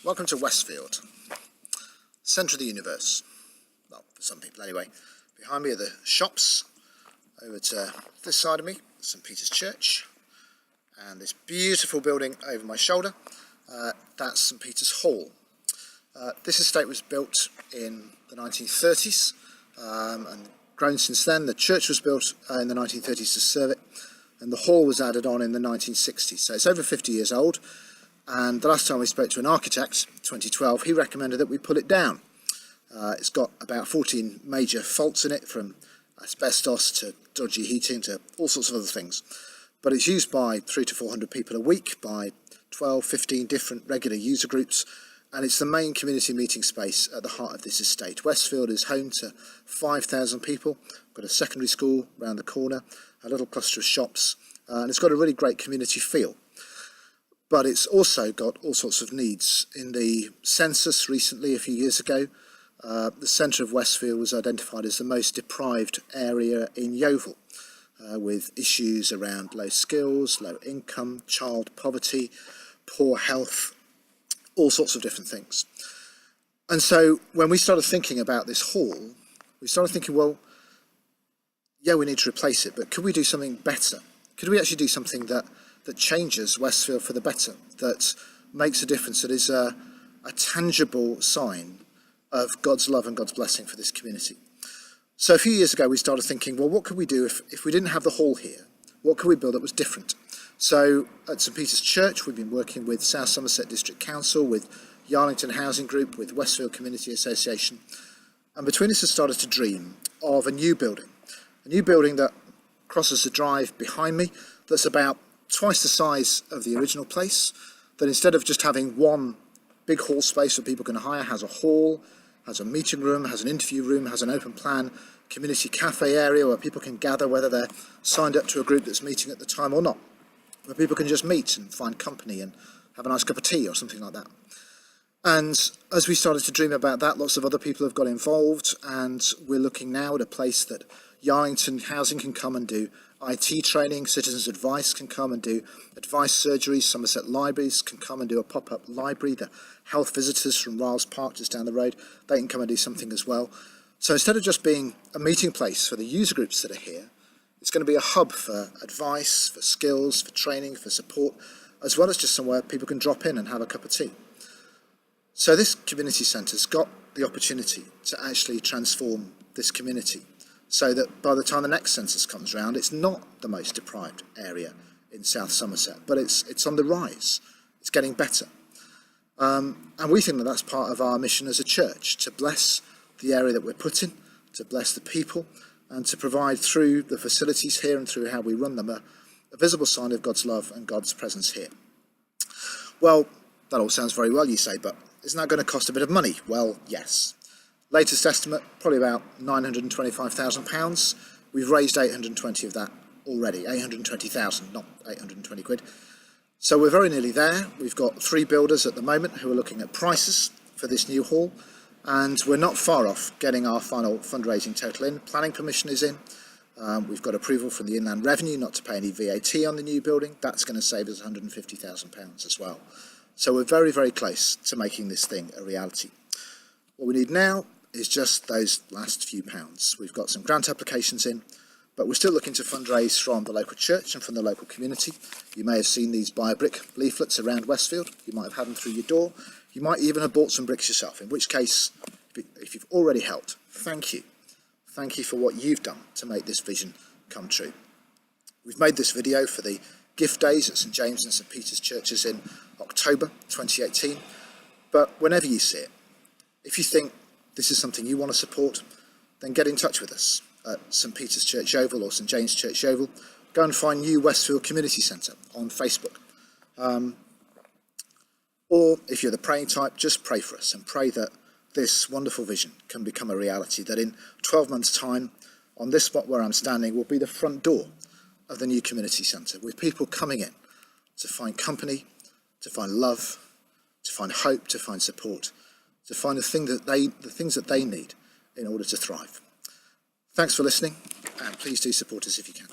Welcome to Westfield, centre of the universe. Well, for some people anyway. Behind me are the shops. Over to this side of me, St Peter's Church. And this beautiful building over my shoulder, that's St Peter's Hall. This estate was built in the 1930s and grown since then. The church was built in the 1930s to serve it, and the hall was added on in the 1960s. So it's over 50 years old. And the last time we spoke to an architect, 2012, he recommended that we pull it down. It's got about 14 major faults in it, from asbestos to dodgy heating to all sorts of other things. But it's used by 300 to 400 people a week, by 12, 15 different regular user groups, and it's the main community meeting space at the heart of this estate. Westfield is home to 5,000 people. We've got a secondary school around the corner, a little cluster of shops, and it's got a really great community feel. But it's also got all sorts of needs. In the census recently, a few years ago, the centre of Westfield was identified as the most deprived area in Yeovil, with issues around low skills, low income, child poverty, poor health, all sorts of different things. And so when we started thinking about this hall, we started thinking, well, yeah, we need to replace it, but could we do something better? Could we actually do something that changes Westfield for the better, that makes a difference, that is a tangible sign of God's love and God's blessing for this community? So a few years ago we started thinking, well, what could we do if we didn't have the hall here? What could we build that was different? So at St Peter's Church we've been working with South Somerset District Council, with Yarlington Housing Group, with Westfield Community Association, and between us has started to dream of a new building that crosses the drive behind me, that's about twice the size of the original place, that instead of just having one big hall space that people can hire, has a hall, has a meeting room, has an interview room, has an open plan community cafe area where people can gather, whether they're signed up to a group that's meeting at the time or not, where people can just meet and find company and have a nice cup of tea or something like that. And as we started to dream about that, lots of other people have got involved, and we're looking now at a place that Yarlington Housing can come and do IT training, Citizens Advice can come and do advice surgeries, Somerset Libraries can come and do a pop-up library, the health visitors from Riles Park just down the road, they can come and do something as well. So instead of just being a meeting place for the user groups that are here, it's going to be a hub for advice, for skills, for training, for support, as well as just somewhere people can drop in and have a cup of tea. So this community centre's got the opportunity to actually transform this community, so that by the time the next census comes round, it's not the most deprived area in South Somerset, but it's on the rise. It's getting better. And we think that that's part of our mission as a church, to bless the area that we're put in, to bless the people, and to provide through the facilities here and through how we run them a visible sign of God's love and God's presence here. Well, that all sounds very well, you say, but isn't that going to cost a bit of money? Well, yes. Latest estimate, probably about £925,000. We've raised 820 of that already, 820,000, not 820 quid. So we're very nearly there. We've got 3 builders at the moment who are looking at prices for this new hall, and we're not far off getting our final fundraising total in. Planning permission is in. We've got approval from the Inland Revenue not to pay any VAT on the new building. That's going to save us £150,000 as well. So we're very, very close to making this thing a reality. What we need now is just those last few pounds. We've got some grant applications in, but we're still looking to fundraise from the local church and from the local community. You may have seen these buy a brick leaflets around Westfield. You might have had them through your door. You might even have bought some bricks yourself, in which case, if you've already helped, thank you. Thank you for what you've done to make this vision come true. We've made this video for the gift days at St James and St Peter's churches in October 2018, but whenever you see it, if you think this is something you want to support, then get in touch with us at St Peter's Church Yeovil or St James Church Yeovil. Go and find New Westfield Community Centre on Facebook. Or if you're the praying type, just pray for us and pray that this wonderful vision can become a reality, that in 12 months' time, on this spot where I'm standing, will be the front door of the new community centre, with people coming in to find company, to find love, to find hope, to find support, to find the things that they need in order to thrive. Thanks for listening, and please do support us if you can.